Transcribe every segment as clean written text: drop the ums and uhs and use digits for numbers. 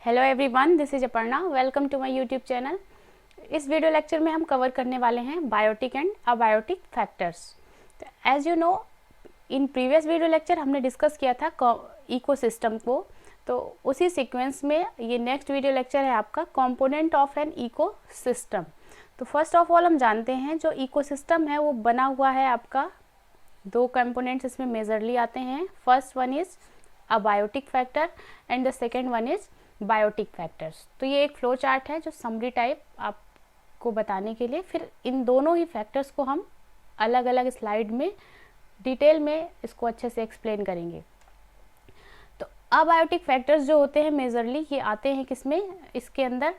Hello everyone, this is Aparna. Welcome to my YouTube channel. इस video lecture में हम cover करने वाले हैं biotic and abiotic factors. As you know, in previous video lecture हमने discuss किया था इकोसिस्टम को, तो उसी सीक्वेंस में ये नेक्स्ट वीडियो लेक्चर है आपका कंपोनेंट ऑफ एन इकोसिस्टम। तो फर्स्ट ऑफ ऑल हम जानते हैं जो इकोसिस्टम है वो बना हुआ है आपका दो कंपोनेंट्स इसमें मेजरली आते हैं। First one is abiotic factor and the second one is biotic factors. तो ये एक फ्लो चार्ट है जो समरी टाइप आपको बताने के लिए, फिर इन दोनों ही फैक्टर्स को हम अलग अलग स्लाइड में डिटेल में इसको अच्छे से एक्सप्लेन करेंगे। तो अबायोटिक फैक्टर्स जो होते हैं मेजरली ये आते हैं किसमें, इसके अंदर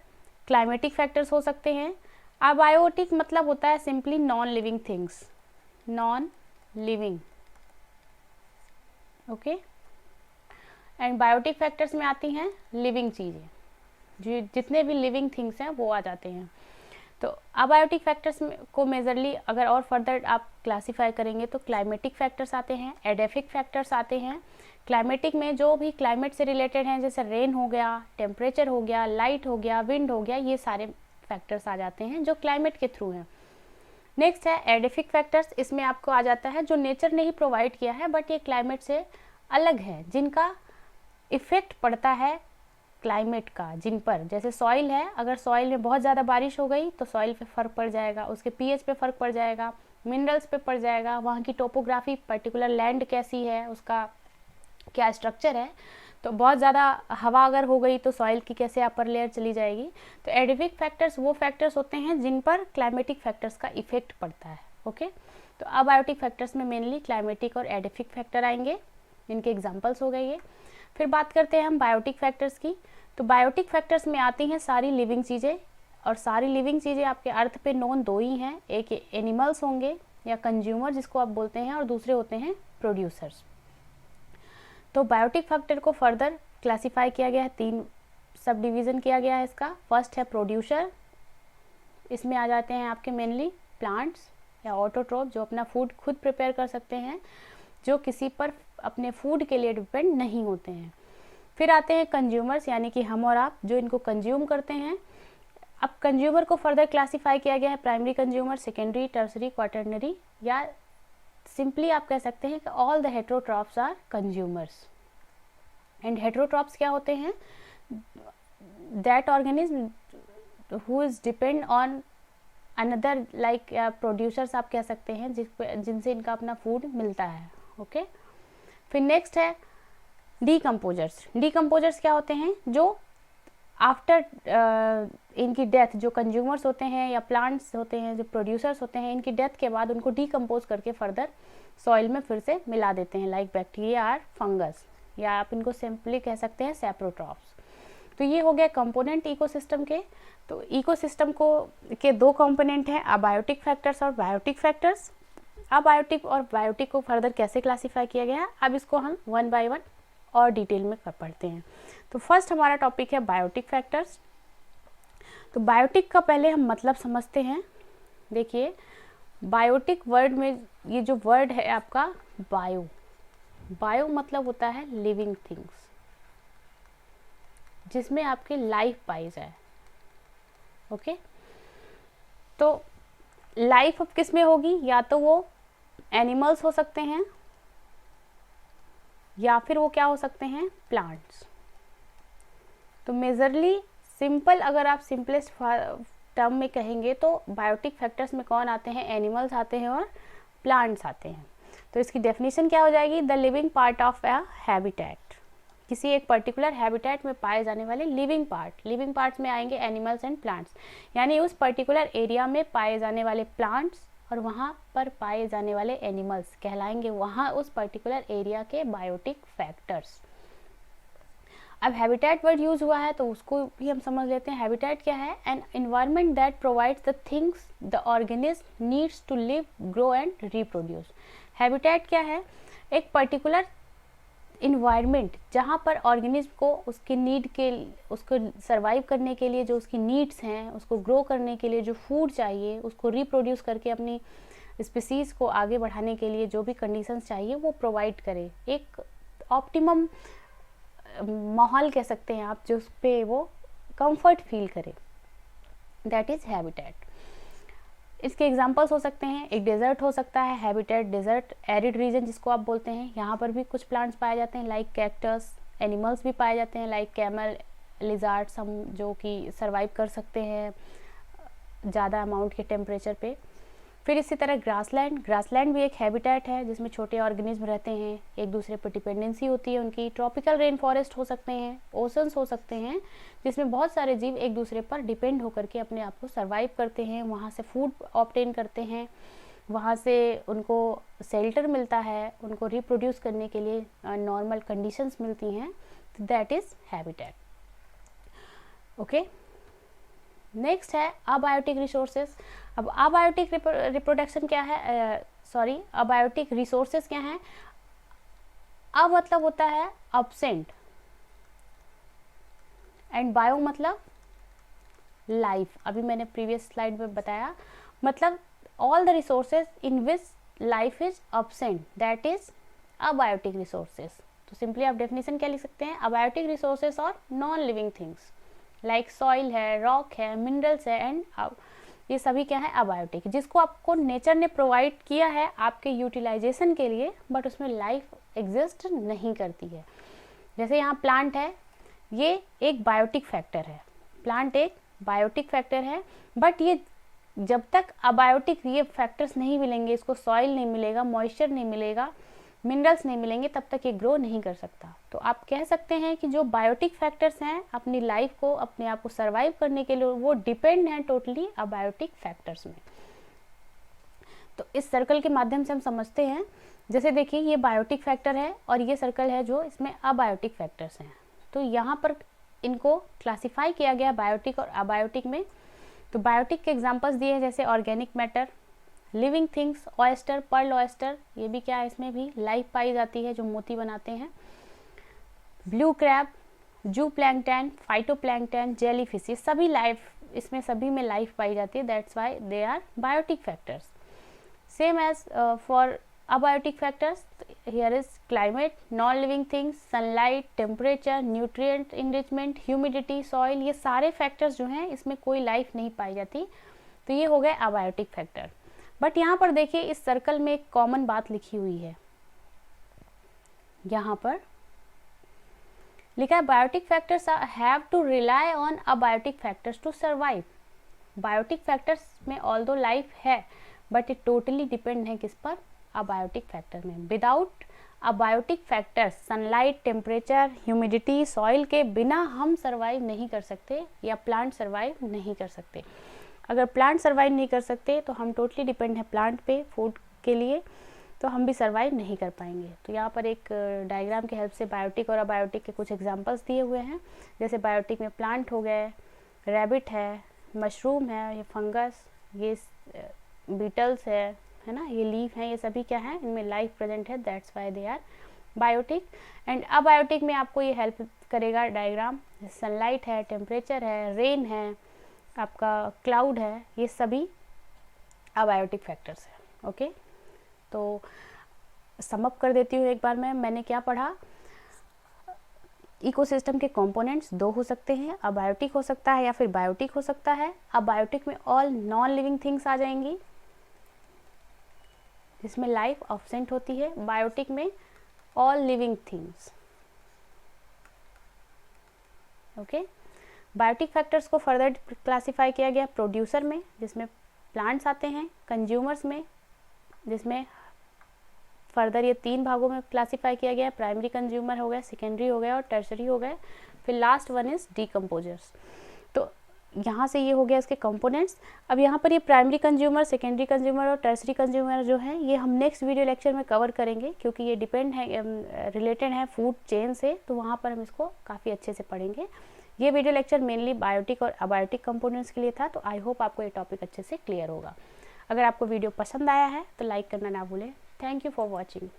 क्लाइमेटिक फैक्टर्स हो सकते हैं। अबायोटिक मतलब होता है simply non living things, non living, okay. And biotic factors में आती हैं लिविंग चीज़ें, जो जितने भी लिविंग थिंग्स हैं वो आ जाते हैं। तो अबायोटिक फैक्टर्स को मेजरली अगर और फर्दर आप क्लासीफाई करेंगे तो क्लाइमेटिक फैक्टर्स आते हैं, एडेफिक फैक्टर्स आते हैं। क्लाइमेटिक में जो भी क्लाइमेट से रिलेटेड हैं, जैसे रेन हो गया, टेम्परेचर हो गया, लाइट हो गया, विंड हो गया, ये सारे फैक्टर्स आ जाते हैं जो क्लाइमेट के थ्रू हैं। नेक्स्ट है एडेफिक फैक्टर्स। इसमें आपको आ जाता है जो नेचर ने ही प्रोवाइड किया है बट ये क्लाइमेट से अलग है, जिनका इफेक्ट पड़ता है क्लाइमेट का जिन पर, जैसे सॉइल है, अगर सॉइल में बहुत ज़्यादा बारिश हो गई तो सॉइल पे फ़र्क पड़ जाएगा, उसके पीएच पे फ़र्क पड़ जाएगा, मिनरल्स पे पड़ जाएगा, वहाँ की टोपोग्राफी, पर्टिकुलर लैंड कैसी है, उसका क्या स्ट्रक्चर है। तो बहुत ज़्यादा हवा अगर हो गई तो सॉइल की कैसे अपर लेयर चली जाएगी। तो एडेफिक फैक्टर्स वो फैक्टर्स होते हैं जिन पर क्लाइमेटिक फैक्टर्स का इफेक्ट पड़ता है, ओके। तो अबायोटिक फैक्टर्स में मेनली क्लाइमेटिक और एडेफिक फैक्टर आएंगे, इनके एग्जाम्पल्स हो गए ये। फिर बात करते हैं हम बायोटिक फैक्टर्स की। तो बायोटिक फैक्टर्स में आती हैं सारी लिविंग चीज़ें, और सारी लिविंग चीज़ें आपके अर्थ पे नोन दो ही हैं, एक एनिमल्स होंगे या कंज्यूमर जिसको आप बोलते हैं, और दूसरे होते हैं प्रोड्यूसर्स। तो बायोटिक फैक्टर को फर्दर क्लासीफाई किया गया है, तीन सब डिवीज़न किया गया है इसका। फर्स्ट है प्रोड्यूसर, इसमें आ जाते हैं आपके मेनली प्लांट्स या ऑटोट्रोफ जो अपना फूड खुद प्रिपेयर कर सकते हैं, जो किसी पर अपने फूड के लिए डिपेंड नहीं होते हैं। फिर आते हैं कंज्यूमर्स, यानी कि हम और आप जो इनको कंज्यूम करते हैं। अब कंज्यूमर को फर्दर क्लासीफाई किया गया है primary consumer, secondary, tertiary, quaternary, या सिंपली आप कह सकते हैं कि all the heterotrophs are consumers. And heterotrophs क्या होते हैं, that organism who is depend on another, like producers आप कह सकते हैं, जिनसे इनका अपना फूड मिलता है, ओके। फिर नेक्स्ट है डीकम्पोजर्स। डीकम्पोजर्स क्या होते हैं, जो आफ्टर इनकी डेथ, जो कंज्यूमर्स होते हैं या प्लांट्स होते हैं, जो प्रोड्यूसर्स होते हैं, इनकी डेथ के बाद उनको डीकम्पोज करके फर्दर सॉइल में फिर से मिला देते हैं, लाइक बैक्टीरिया और फंगस, या आप इनको सिंपली कह सकते हैं सैप्रोट्रॉप्स। तो ये हो गया कंपोनेंट इकोसिस्टम के। तो इकोसिस्टम को के दो कंपोनेंट हैं, अबायोटिक फैक्टर्स और बायोटिक फैक्टर्स। अबायोटिक और बायोटिक को फर्दर कैसे क्लासीफाई किया गया है, अब इसको हम वन बाय वन और डिटेल में पढ़ते हैं। तो फर्स्ट हमारा टॉपिक है बायोटिक फैक्टर्स। तो बायोटिक का पहले हम मतलब समझते हैं। देखिए, बायोटिक वर्ड में ये जो वर्ड है आपका बायो, बायो मतलब होता है लिविंग थिंग्स, जिसमें आपकी लाइफ पाई जाए, ओके। तो लाइफ अब किस में होगी, या तो वो एनिमल्स हो सकते हैं या फिर वो क्या हो सकते हैं, प्लांट्स। तो मेजरली सिंपल, अगर आप सिंपलेस्ट टर्म में कहेंगे तो बायोटिक फैक्टर्स में कौन आते हैं, एनिमल्स आते हैं और प्लांट्स आते हैं। तो इसकी डेफिनेशन क्या हो जाएगी, the living part of a habitat, किसी एक पर्टिकुलर हैबिटेट में पाए जाने वाले लिविंग पार्ट। लिविंग पार्ट्स में आएंगे एनिमल्स एंड प्लांट्स, यानी उस पर्टिकुलर एरिया में पाए जाने वाले प्लांट्स और वहाँ पर पाए जाने वाले एनिमल्स कहलाएंगे वहाँ उस पर्टिकुलर एरिया के बायोटिक फैक्टर्स। अब हैबिटेट वर्ड यूज हुआ है तो उसको भी हम समझ लेते हैं। हैबिटेट क्या है, an environment that provides the things the organism needs to live, grow and reproduce. Habitat क्या है, एक पर्टिकुलर इन्वायरमेंट जहाँ पर ऑर्गेनिज्म को उसके नीड के, उसको सर्वाइव करने के लिए जो उसकी नीड्स हैं, उसको ग्रो करने के लिए जो फूड चाहिए, उसको रिप्रोड्यूस करके अपनी स्पीसीज़ को आगे बढ़ाने के लिए जो भी कंडीशंस चाहिए वो प्रोवाइड करे, एक ऑप्टिमम माहौल कह सकते हैं आप, जिस पे वो कंफर्ट फील करे, दैट इज़ हैबिटेट। इसके एग्जांपल्स हो सकते हैं, एक डेजर्ट हो सकता है हैबिटेट, डेजर्ट एरिड रीजन जिसको आप बोलते हैं, यहाँ पर भी कुछ प्लांट्स पाए जाते हैं लाइक कैक्टस, एनिमल्स भी पाए जाते हैं लाइक कैमल, लिजार्ड्स, हम जो कि सर्वाइव कर सकते हैं ज़्यादा अमाउंट के टेम्परेचर पे। फिर इसी तरह ग्रासलैंड भी एक हैबिटेट है जिसमें छोटे ऑर्गेनिज्म रहते हैं, एक दूसरे पर डिपेंडेंसी होती है उनकी। ट्रॉपिकल रेन फॉरेस्ट हो सकते हैं, ओशंस हो सकते हैं जिसमें बहुत सारे जीव एक दूसरे पर डिपेंड होकर के अपने आप को सर्वाइव करते हैं, वहाँ से फूड ऑब्टेन करते हैं, वहाँ से उनको शेल्टर मिलता है, उनको रिप्रोड्यूस करने के लिए नॉर्मल कंडीशंस मिलती हैं, तो that is habitat. Okay, next है अबायोटिक रिसोर्सेज। अब अबायोटिक रिप्रोडक्शन क्या है, अबायोटिक रिसोर्सेज क्या है। अब मतलब होता है अब्सेंट, एंड बायो मतलब लाइफ। अभी मैंने प्रीवियस स्लाइड में बताया, मतलब all the resources in which life is absent, that is abiotic resources. तो सिंपली आप डेफिनेशन क्या लिख सकते हैं, अबायोटिक रिसोर्सेज और non living things like soil है, रॉक है, मिनरल्स है, एंड ये सभी क्या है अबायोटिक, जिसको आपको नेचर ने प्रोवाइड किया है आपके यूटिलाइजेशन के लिए, बट उसमें लाइफ एग्जिस्ट नहीं करती है। जैसे यहाँ प्लांट है, ये एक बायोटिक फैक्टर है, प्लांट एक बायोटिक फैक्टर है, बट ये जब तक अबायोटिक ये फैक्टर्स नहीं मिलेंगे, इसको सॉइल नहीं मिलेगा, मॉइस्चर नहीं मिलेगा, मिनरल्स नहीं मिलेंगे, तब तक ये ग्रो नहीं कर सकता। तो आप कह सकते हैं कि जो बायोटिक फैक्टर्स हैं अपनी लाइफ को, अपने आप को सर्वाइव करने के लिए, वो डिपेंड हैं टोटली अबायोटिक फैक्टर्स में। तो इस सर्कल के माध्यम से हम समझते हैं, जैसे देखिए ये बायोटिक फैक्टर है और ये सर्कल है जो इसमें अबायोटिक फैक्टर्स हैं। तो यहाँ पर इनको क्लासिफाई किया गया बायोटिक और अबायोटिक में। तो बायोटिक के एग्जांपल्स दिए हैं जैसे organic matter, living things, oyster, pearl oyster, ये भी क्या है, इसमें भी लाइफ पाई जाती है जो मोती बनाते हैं, ब्लू क्रैब, जू प्लैंकटन, फाइटोप्लैंकटन, जेलीफिश, ये सभी लाइफ, इसमें सभी में लाइफ पाई जाती है, that's why they are biotic factors. Same as for abiotic factors, here is climate, non living things, sunlight, temperature, nutrient enrichment, humidity, soil, ये सारे फैक्टर्स जो हैं इसमें कोई लाइफ नहीं पाई जाती, तो ये हो गए अबायोटिक फैक्टर। बट यहाँ पर देखिए इस सर्कल में एक कॉमन बात लिखी हुई है, यहाँ पर लिखा है biotic factors have to rely on abiotic factors to survive. Biotic factors में ऑल्दो लाइफ है, बट ये टोटली डिपेंड है किस पर, अबायोटिक फैक्टर में। Without abiotic factors, sunlight, temperature, humidity, soil के बिना हम सर्वाइव नहीं कर सकते, या प्लांट सर्वाइव नहीं कर सकते। अगर प्लांट सर्वाइव नहीं कर सकते तो हम टोटली डिपेंड है प्लांट पे फूड के लिए, तो हम भी सर्वाइव नहीं कर पाएंगे। तो यहाँ पर एक डायग्राम की हेल्प से बायोटिक और अबायोटिक के कुछ एग्जांपल्स दिए हुए हैं। जैसे बायोटिक में प्लांट हो गए, रैबिट है, मशरूम है, ये फंगस, ये बीटल्स है ना, ये लीफ है, ये सभी क्या है, इनमें लाइफ प्रेजेंट है, that's why they are biotic. And abiotic में आपको ये हेल्प करेगा डायग्राम, सनलाइट है, टेम्परेचर है, रेन है, आपका क्लाउड है, ये सभी अबायोटिक फैक्टर्स है। ओके, तो समअप कर देती हूँ एक बार मैंने क्या पढ़ा। इकोसिस्टम के कंपोनेंट्स दो हो सकते हैं, अबायोटिक हो सकता है या फिर बायोटिक हो सकता है। अबायोटिक में ऑल नॉन लिविंग थिंग्स आ जाएंगी जिसमें लाइफ एब्सेंट होती है, बायोटिक में all living things. Okay, biotic factors को फर्दर क्लासिफाई किया गया प्रोड्यूसर में, जिसमें प्लांट्स आते हैं, कंज्यूमर्स में, जिसमें फर्दर ये तीन भागों में क्लासिफाई किया गया, प्राइमरी कंज्यूमर हो गया, सेकेंडरी हो गया और टर्सरी हो गए, फिर लास्ट वन इज डीकम्पोजर्स। तो यहाँ से ये हो गया इसके कंपोनेंट्स। अब यहाँ पर ये प्राइमरी कंज्यूमर, सेकेंडरी कंज्यूमर और टर्सरी कंज्यूमर जो है, ये हम नेक्स्ट वीडियो लेक्चर में कवर करेंगे, क्योंकि ये डिपेंड है, रिलेटेड है फूड चेन से, तो वहाँ पर हम इसको काफ़ी अच्छे से पढ़ेंगे। ये वीडियो लेक्चर मेनली बायोटिक और अबायोटिक कंपोनेंट्स के लिए था, तो आई होप आपको ये टॉपिक अच्छे से क्लियर होगा। अगर आपको वीडियो पसंद आया है तो लाइक करना ना भूलें। Thank you for watching.